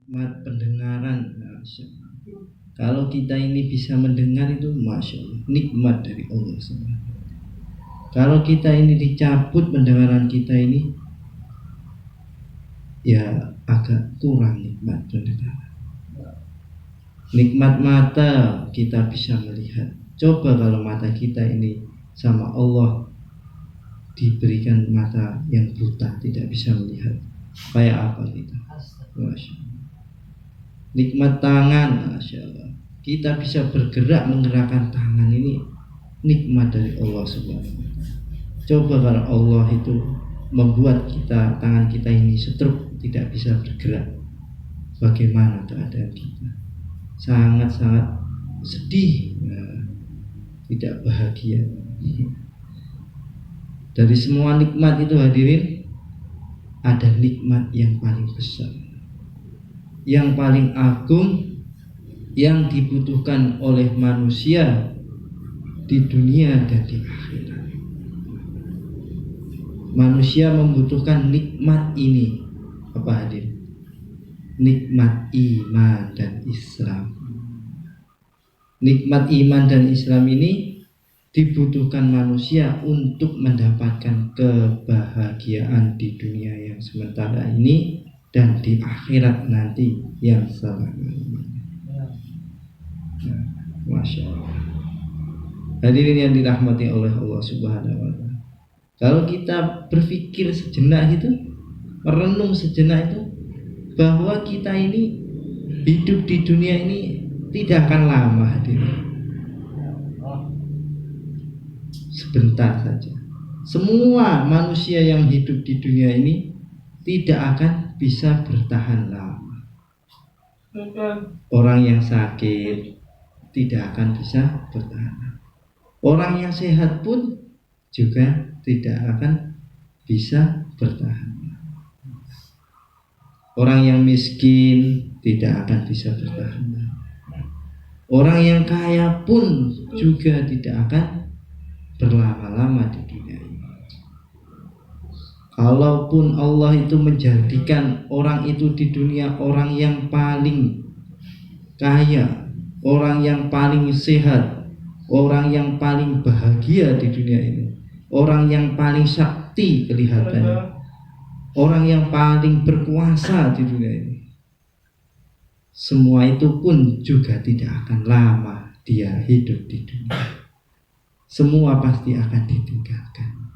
nikmat pendengaran. Masya Allah. Kalau kita ini bisa mendengar itu Masya Allah, nikmat dari Allah SWT. Kalau kita ini dicabut pendengaran kita ini, ya agak kurang nikmat pendengaran. Nikmat mata kita bisa melihat. Coba kalau mata kita ini sama Allah diberikan mata yang buta, tidak bisa melihat, kayak apa kita? Masya Allah. Nikmat tangan, Masya Allah, kita bisa bergerak menggerakkan tangan, ini nikmat dari Allah Subhanahu wa Ta'ala. Coba kalau Allah itu membuat kita, tangan kita ini stroke, tidak bisa bergerak, bagaimana keadaan kita? Sangat-sangat sedih, tidak bahagia. Dari semua nikmat itu hadirin, ada nikmat yang paling besar, yang paling agung, yang dibutuhkan oleh manusia di dunia dan di akhirat. Manusia membutuhkan nikmat ini. Apa hadirin? Nikmat iman dan Islam. Nikmat iman dan Islam ini dibutuhkan manusia untuk mendapatkan kebahagiaan di dunia yang sementara ini dan di akhirat nanti yang selama-lamanya. Masya Allah. Hadirin yang dirahmati oleh Allah Subhanahu wa Ta'ala. Kalau kita berpikir sejenak itu, merenung sejenak itu, bahwa kita ini hidup di dunia ini tidak akan lama, hadirin. Sebentar saja. Semua manusia yang hidup di dunia ini tidak akan bisa bertahan lama. Orang yang sakit tidak akan bisa bertahan. Orang yang sehat pun juga tidak akan bisa bertahan. Orang yang miskin tidak akan bisa bertahan. Orang yang kaya pun juga tidak akan berlama-lama di dunia ini. Kalaupun Allah itu menjadikan orang itu di dunia orang yang paling kaya, orang yang paling sehat, orang yang paling bahagia di dunia ini, orang yang paling sakti kelihatannya, orang yang paling berkuasa di dunia ini, semua itu pun juga tidak akan lama dia hidup di dunia. Semua pasti akan ditinggalkan.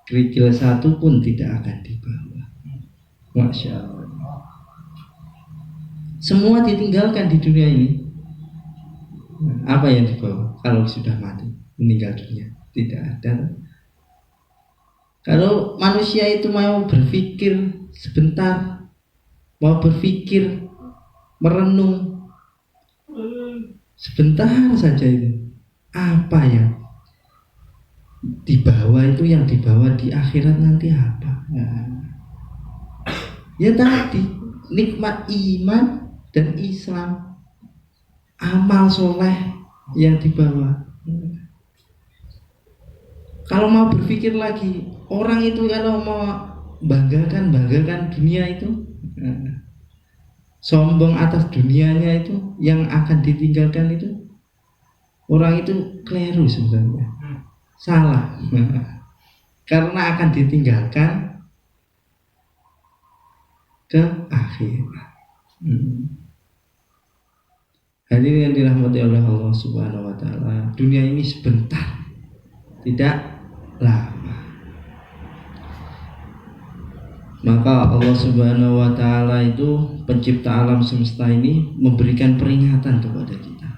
Kerikil satu pun tidak akan dibawa. Masya Allah. Semua ditinggalkan di dunia ini. Apa yang dibawa kalau sudah mati, meninggal dunia? Tidak ada. Kalau manusia itu mau berpikir sebentar, mau berpikir, merenung sebentar saja itu, apa ya dibawa itu, yang dibawa di akhirat nanti apa? Ya tadi nikmat iman dan Islam, amal soleh yang dibawa. Kalau mau berpikir lagi, orang itu kalau mau banggakan dunia itu, sombong atas dunianya itu yang akan ditinggalkan itu, orang itu keliru sebenarnya, salah. Karena akan ditinggalkan ke akhirat. Hadirin yang dirahmati oleh Allah Subhanahu wa Ta'ala, dunia ini sebentar, tidak lama. Maka Allah Subhanahu wa Ta'ala itu pencipta alam semesta ini memberikan peringatan kepada kita.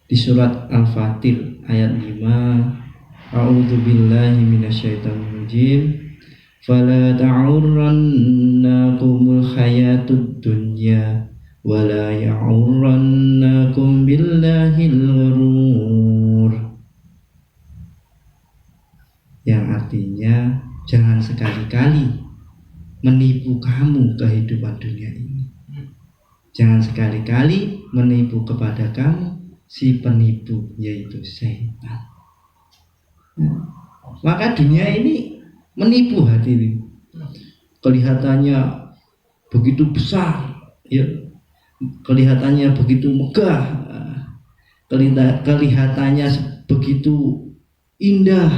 Di surat Al-Fatir ayat 5, A'udzubillahi minasyaitonirrajim. Fala ta'urrannakumul hayatud dunya wala ya'urrannakum billahil ghurur. Yang artinya, jangan sekali-kali menipu kamu kehidupan dunia ini. Jangan sekali-kali menipu kepada kamu si penipu, yaitu setan. Maka dunia ini menipu hati ini. Kelihatannya begitu besar, ya, kelihatannya begitu megah, kelihatannya begitu indah,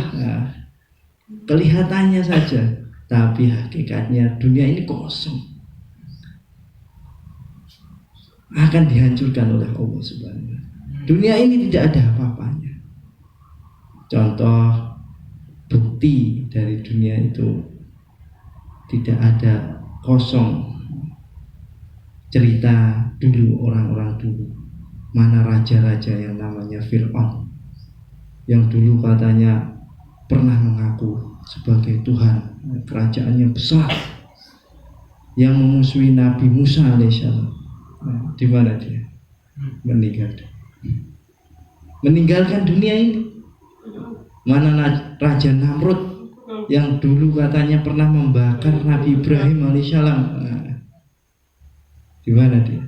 kelihatannya saja, tapi hakikatnya dunia ini kosong, akan dihancurkan oleh Allah Subhanahu wa Ta'ala. Dunia ini tidak ada apa-apanya. Contoh bukti dari dunia itu tidak ada, kosong. Cerita dulu orang-orang dulu, mana raja-raja yang namanya Fir'aun, yang dulu katanya pernah mengaku sebagai Tuhan, kerajaan yang besar, yang memusuhi Nabi Musa alaihissalam. Di mana dia? Meninggalkan dunia ini. Mana Raja Namrud yang dulu katanya pernah membakar Nabi Ibrahim alaihissalam. Di mana dia?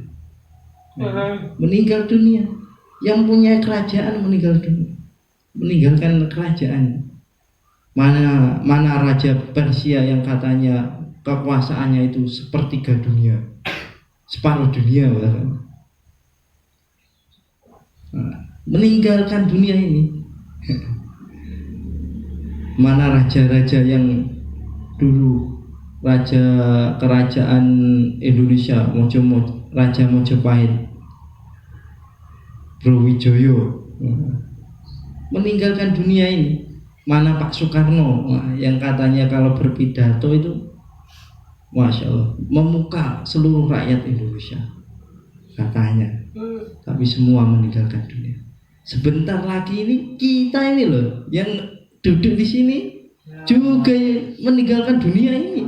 Meninggal dunia. Yang punya kerajaan meninggal dunia, meninggalkan kerajaan. Mana Raja Persia yang katanya kekuasaannya itu sepertiga dunia, separuh dunia bahkan. Meninggalkan dunia ini. Mana raja-raja yang dulu raja kerajaan Indonesia, Raja Mojopahit, Brawijaya, meninggalkan dunia ini. Mana Pak Soekarno yang katanya kalau berpidato itu, Masya Allah, memuka seluruh rakyat Indonesia katanya, tapi semua meninggalkan dunia. Sebentar lagi ini kita ini loh yang duduk di sini juga meninggalkan dunia ini.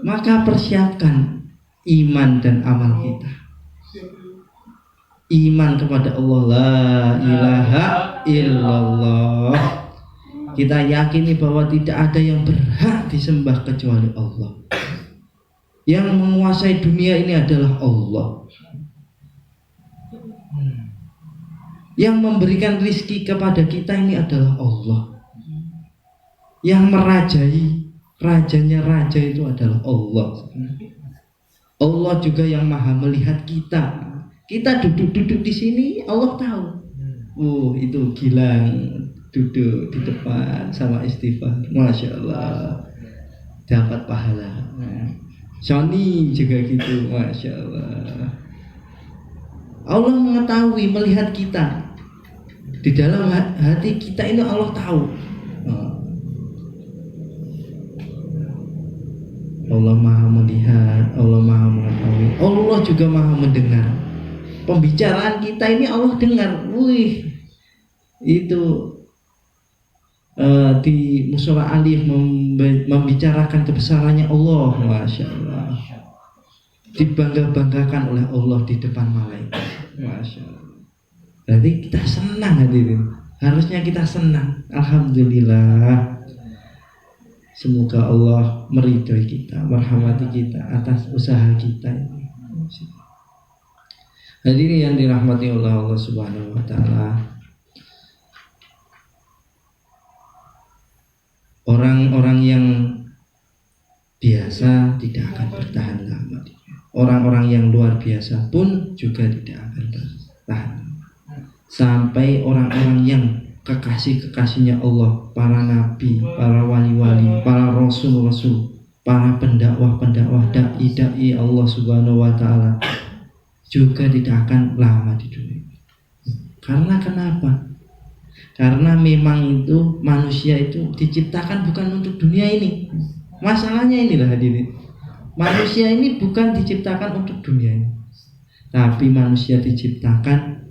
Maka persiapkan iman dan amal kita. Iman kepada Allah, la ilaha illallah. Kita yakini bahwa tidak ada yang berhak disembah kecuali Allah. Yang menguasai dunia ini adalah Allah. Yang memberikan rizki kepada kita ini adalah Allah. Yang merajai, rajanya raja itu adalah Allah. Allah juga yang maha melihat kita. Kita duduk-duduk di sini, Allah tahu. Itu Gilang duduk di depan sama istighfar, Masya Allah, dapat pahala. Sony juga gitu, Masya Allah. Allah mengetahui, melihat kita. Di dalam hati kita ini Allah tahu. Allah maha melihat, Allah maha mengetahui, Allah juga maha mendengar. Pembicaraan kita ini Allah dengar. Wih, itu di Musola Alif membicarakan kebesarannya Allah, Masya Allah. Dibangga-banggakan oleh Allah di depan malaikat, Masya Allah. Berarti kita senang hadirin. Harusnya kita senang. Alhamdulillah. Semoga Allah meridhoi kita, merahmati kita atas usaha kita ini. Hadirin yang dirahmati oleh Allah Subhanahu wa Ta'ala, orang-orang yang biasa tidak akan bertahan lama. Orang-orang yang luar biasa pun juga tidak akan bertahan. Sampai orang-orang yang kekasih-kekasihnya Allah, para nabi, para wali-wali, para rasul-rasul, para pendakwah-pendakwah, dai-dai Allah Subhanahu wa Ta'ala juga tidak akan lama di dunia. Karena kenapa? Karena memang itu manusia itu diciptakan bukan untuk dunia ini. Masalahnya inilah hadirin. Manusia ini bukan diciptakan untuk dunia ini, tapi manusia diciptakan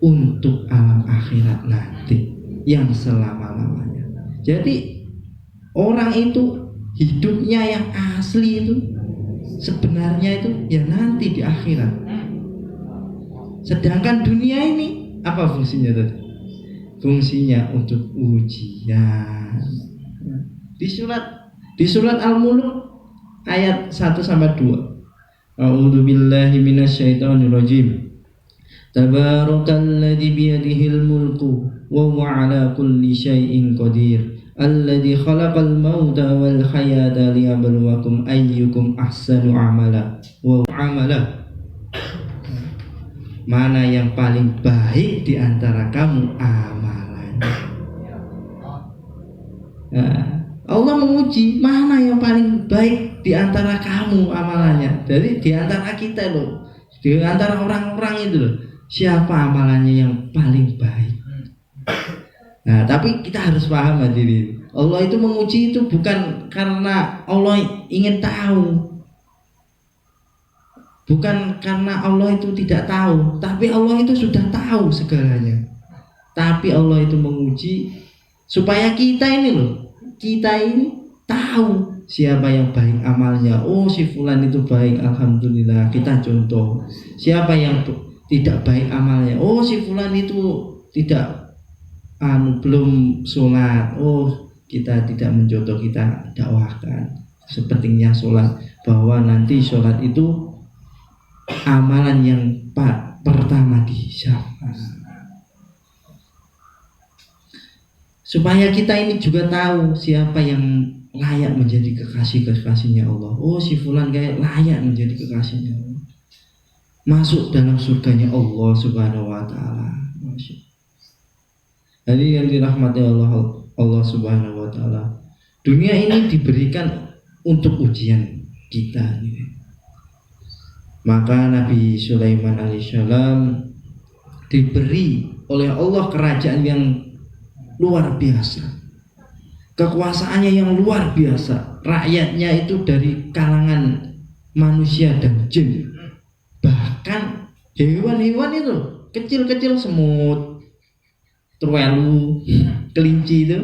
untuk alam akhirat nanti yang selama-lamanya. Jadi orang itu hidupnya yang asli itu sebenarnya itu ya nanti di akhirat. Sedangkan dunia ini apa fungsinya tadi? Fungsinya untuk ujian. Di surat Al-Mulk ayat 1 sampai 2. A'udzu billahi minasyaitonir rajim. Tabarakalladzi biyadihil mulku wa huwa ala kulli syai'in qadir. Alladzi khalaqal mauta wal hayata liyabluwakum ayyukum ahsanu amala wa amala. Mana yang paling baik di antara kamu amalannya. Nah, Allah menguji mana yang paling baik di antara kamu amalannya. Jadi di antara kita loh, di antara orang-orang itu loh, siapa amalannya yang paling baik. Nah, tapi kita harus paham hadirin. Allah itu menguji itu bukan karena Allah ingin tahu. Bukan karena Allah itu tidak tahu, tapi Allah itu sudah tahu segalanya. Tapi Allah itu menguji supaya kita ini tahu siapa yang baik amalnya. Oh, si fulan itu baik, alhamdulillah, kita contoh. Siapa yang tidak baik amalnya? Oh, si fulan itu tidak belum sholat. Oh, kita tidak mencontoh, kita dakwahkan sepentingnya sholat, bahwa nanti sholat itu amalan yang pertama dihisab. Supaya kita ini juga tahu siapa yang layak menjadi kekasihnya Allah. Oh, si fulan kayak layak menjadi kekasihnya Allah, masuk dalam surganya Allah Subhanahu wa taala. Jadi yang dirahmati Allah Subhanahu wa taala, dunia ini diberikan untuk ujian kita. Maka Nabi Sulaiman alaihissalam diberi oleh Allah kerajaan yang luar biasa, kekuasaannya yang luar biasa, rakyatnya itu dari kalangan manusia dan jin, bahkan hewan-hewan itu kecil-kecil, semut, terwelu, kelinci itu,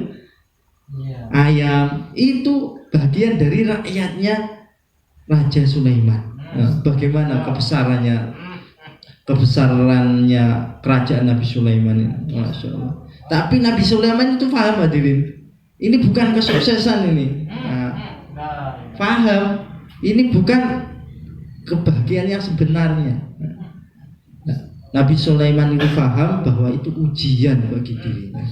ayam, itu bagian dari rakyatnya Raja Sulaiman. Nah, bagaimana kebesarannya kerajaan Nabi Sulaiman ini, Masya Allah. Tapi Nabi Sulaiman itu paham hadirin, ini bukan kesuksesan ini. Nah, paham, ini bukan kebahagiaan yang sebenarnya. Nah, Nabi Sulaiman itu paham bahwa itu ujian bagi dirinya.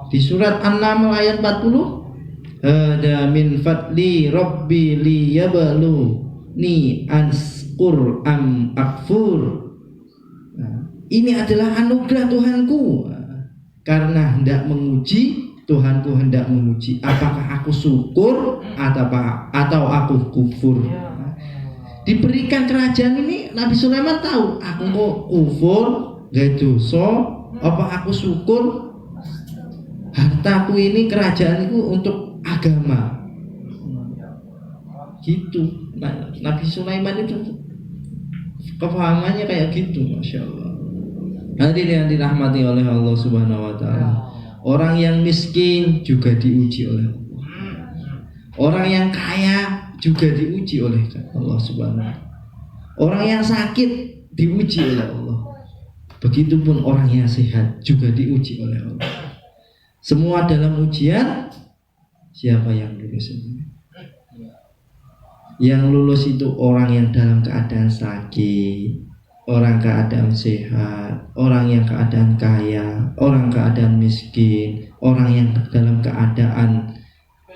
Di surat An-Naml ayat 40, ada min fadli rabbi liyablu ni anskur am akfur. Nah, ini adalah anugerah Tuhanku, karena hendak menguji, Tuhanku hendak menguji apakah aku syukur atau aku kufur. Diberikan kerajaan ini, Nabi Sulaiman tahu, aku mau kufur gak dosa, apa aku syukur, hartaku ini, kerajaanku untuk agama. Gitu. Nabi Sulaiman itu kefahamannya kayak gitu, Masya Allah. Nanti yang dirahmati oleh Allah Subhanahu wa taala, orang yang miskin juga diuji oleh Allah, orang yang kaya juga diuji oleh Allah Subhanahu wa taala, orang yang sakit diuji oleh Allah, begitupun orang yang sehat juga diuji oleh Allah. Semua dalam ujian. Siapa yang lulus ini? Yang lulus itu orang yang dalam keadaan sakit, orang keadaan sehat, orang yang keadaan kaya, orang keadaan miskin, orang yang dalam keadaan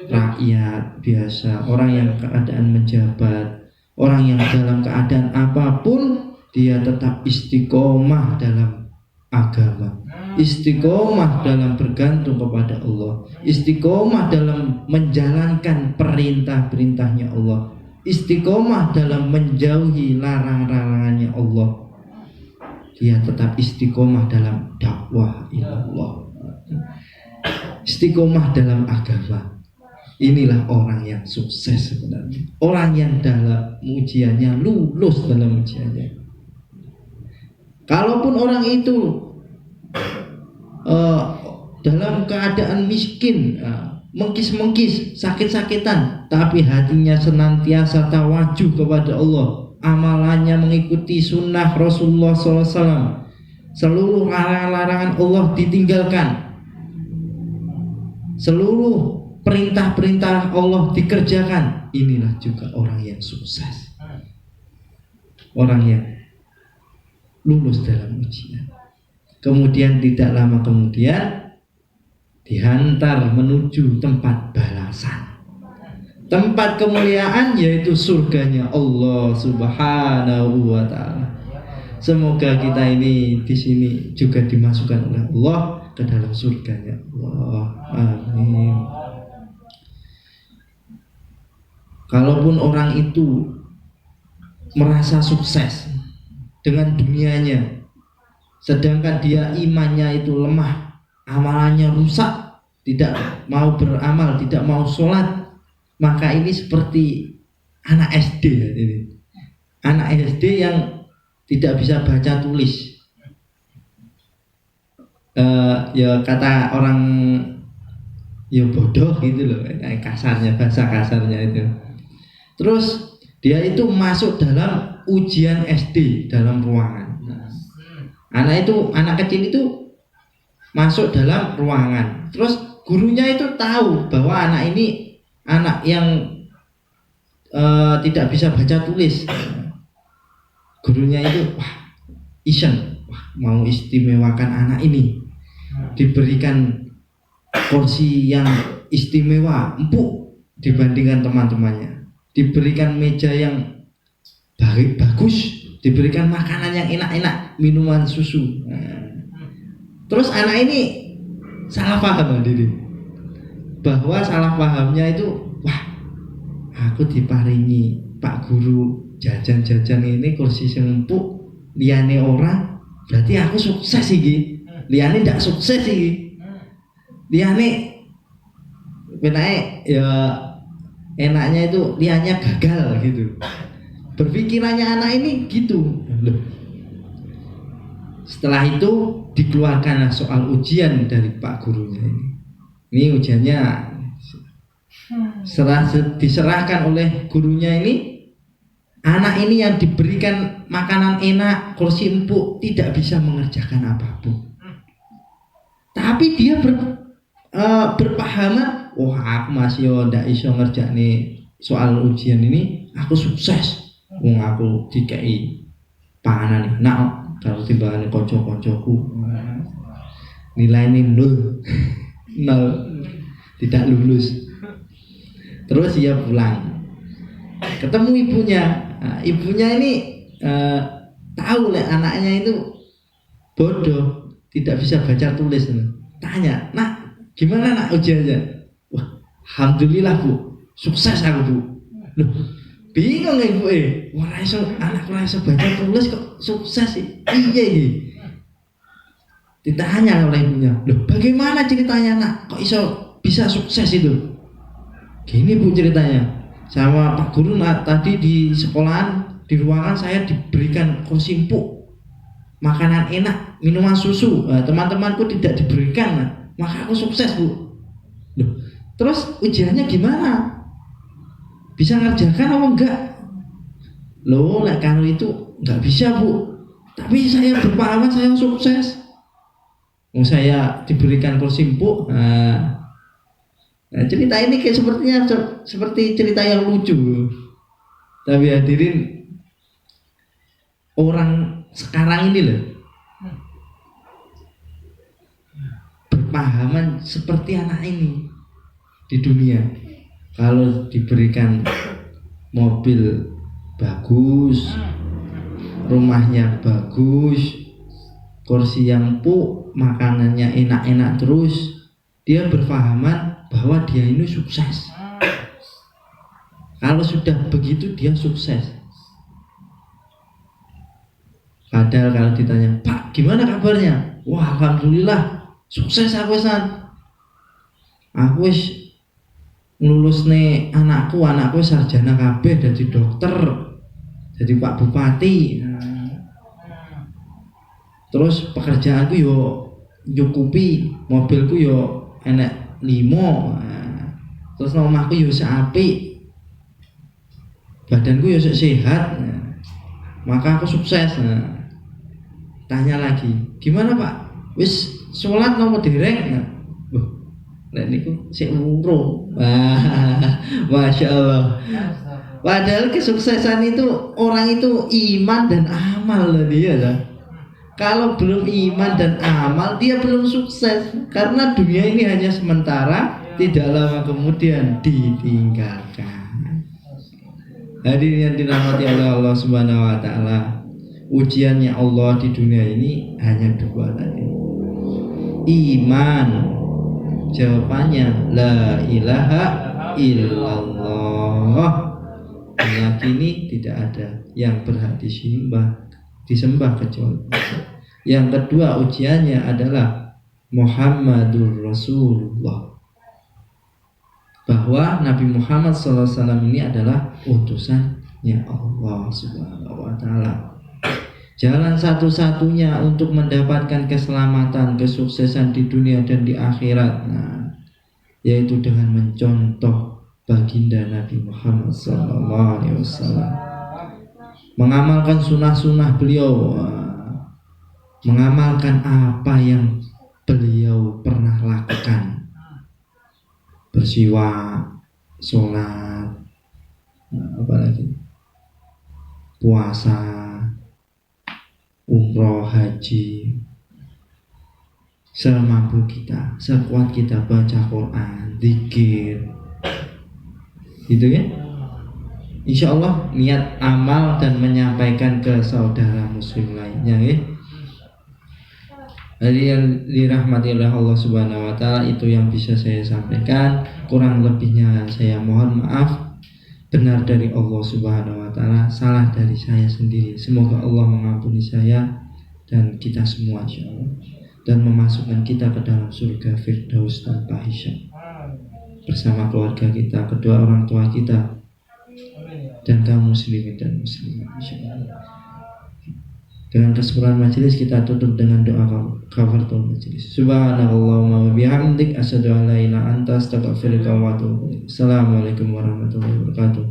rakyat biasa, orang yang keadaan menjabat, orang yang dalam keadaan apapun, dia tetap istiqomah dalam agama, istiqomah dalam bergantung kepada Allah, istiqomah dalam menjalankan perintah-perintahnya Allah, istiqomah dalam menjauhi larang-larangannya Allah. Dia tetap istiqomah dalam dakwah ilallah, istiqomah dalam agama. Inilah orang yang sukses sebenarnya, orang yang dalam ujiannya lulus dalam ujiannya. Kalaupun orang itu dalam keadaan miskin, mengkis-mengkis, sakit-sakitan, tapi hatinya senantiasa tawajuh kepada Allah, amalannya mengikuti sunnah Rasulullah SAW, seluruh larangan-larangan Allah ditinggalkan, seluruh perintah-perintah Allah dikerjakan, inilah juga orang yang sukses, orang yang lulus dalam ujian. Kemudian tidak lama kemudian dihantar menuju tempat balasan, tempat kemuliaan, yaitu surganya Allah Subhanahu wa taala. Semoga kita ini di sini juga dimasukkan oleh Allah ke dalam surganya Allah. Amin. Kalaupun orang itu merasa sukses dengan dunianya, sedangkan dia imannya itu lemah, amalannya rusak, tidak mau beramal, tidak mau sholat, maka ini seperti anak SD ini. Anak SD yang tidak bisa baca tulis. Ya kata orang ya bodoh gitu loh, kayak kasarnya, bahasa kasarnya itu. Terus dia itu masuk dalam ujian SD dalam ruangan. Anak kecil itu masuk dalam ruangan. Terus gurunya itu tahu bahwa anak ini anak yang tidak bisa baca tulis. Gurunya itu iseng, mau istimewakan anak ini, diberikan kursi yang istimewa, empuk dibandingkan teman-temannya, diberikan meja yang bagus, diberikan makanan yang enak-enak, minuman susu. Terus anak ini salah paham diri, bahwa salah pahamnya itu, aku diparingi Pak Guru jajan-jajan ini kursi empuk, liyane orang, berarti aku sukses iki. Liyane ndak sukses iki. Liyane penake ya enaknya itu liyane gagal gitu. Berpikirannya anak ini gitu. Loh. Setelah itu dikeluarkan soal ujian dari Pak Gurunya ini. Ini ujiannya diserahkan oleh gurunya ini. Anak ini yang diberikan makanan enak, kursi empuk, tidak bisa mengerjakan apapun. Tapi dia berpahaman, aku masih ndak iso ngerjakne soal ujian ini, aku sukses. Wong aku dikai panganan enak kalau timbangane kanca-kancaku. Nilainya 0. Tidak lulus. Terus dia pulang. Ketemu ibunya. Ibunya ini tahu lah anaknya itu bodoh, tidak bisa baca tulis. Tanya, nak gimana nak ujiannya? Wah, alhamdulillah Bu, sukses aku Bu. Loh, bingung ibu anakku iso baca tulis kok sukses sih? Iya iya. Ditanya oleh ibunya, loh bagaimana ceritanya nak? Kok iso bisa sukses itu? Gini Bu ceritanya. Sama Pak Guru tadi di sekolahan, di ruangan saya diberikan kursi empuk, makanan enak, minuman susu. Teman-temanku tidak diberikan, maka aku sukses Bu. Loh, terus ujiannya gimana? Bisa ngerjakan apa enggak? Loh, kalau itu enggak bisa Bu. Tapi saya berpahaman saya sukses. Saya diberikan kursi empuk. Nah, cerita ini kayak sepertinya seperti cerita yang lucu. Tapi hadirin, orang sekarang ini loh berpahaman seperti anak ini di dunia. Kalau diberikan mobil bagus, rumahnya bagus, kursi yang empuk, makanannya enak-enak terus, dia berpahaman bahwa dia ini sukses. Kalau sudah begitu dia sukses. Padahal kalau ditanya, Pak gimana kabarnya? Wah alhamdulillah sukses aku San. Aku wis lulus nih anakku sarjana kabeh, jadi dokter, jadi Pak Bupati. Terus pekerjaanku yo nyukupi, mobilku yo enek 5, terus omahku yo apik, badanku yo sehat, maka aku sukses. Tanya lagi, gimana Pak? Wis sholat nopo dereng? Nek niku sik urung. Masya Allah. Padahal kesuksesan itu orang itu iman dan amal loh dia lah. Kalau belum iman dan amal, dia belum sukses. Karena dunia ini hanya sementara, tidak lama kemudian ditinggalkan. Hadirin yang dirahmati oleh Allah Subhanahu wa taala, ujiannya Allah di dunia ini hanya dua tadi. Iman, jawabannya la ilaha illallah, meyakini tidak ada yang berhak disembah kecuali Allah. Yang kedua ujiannya adalah Muhammadur Rasulullah, bahwa Nabi Muhammad SAW ini adalah utusannya Allah Subhanahu wa taala. Jalan satu-satunya untuk mendapatkan keselamatan, kesuksesan di dunia dan di akhirat, yaitu dengan mencontoh baginda Nabi Muhammad SAW, mengamalkan sunnah-sunnah beliau, mengamalkan apa yang beliau pernah lakukan, bersiwak, sholat, apalagi puasa, umroh, haji, semampu kita, sekuat kita baca Quran, zikir, gitu ya. Insya Allah niat amal dan menyampaikan ke saudara muslim lainnya ya. Jadi yang dirahmati oleh Allah Subhanahu wa taala, itu yang bisa saya sampaikan. Kurang lebihnya saya mohon maaf. Benar dari Allah Subhanahu wa taala, salah dari saya sendiri. Semoga Allah mengampuni saya dan kita semua insyaallah, dan memasukkan kita ke dalam surga Firdaus tanpa hisab bersama keluarga kita, kedua orang tua kita, dan kaum muslimin dan muslimat insyaallah. Dengan kesempurnaan majelis kita tutup dengan doa kafaratul majelis. Subhanallahumma wa bihamdik, asyhadu an la ilaha illa anta, astaghfiruka wa atubu ilaik. Assalamualaikum warahmatullahi wabarakatuh.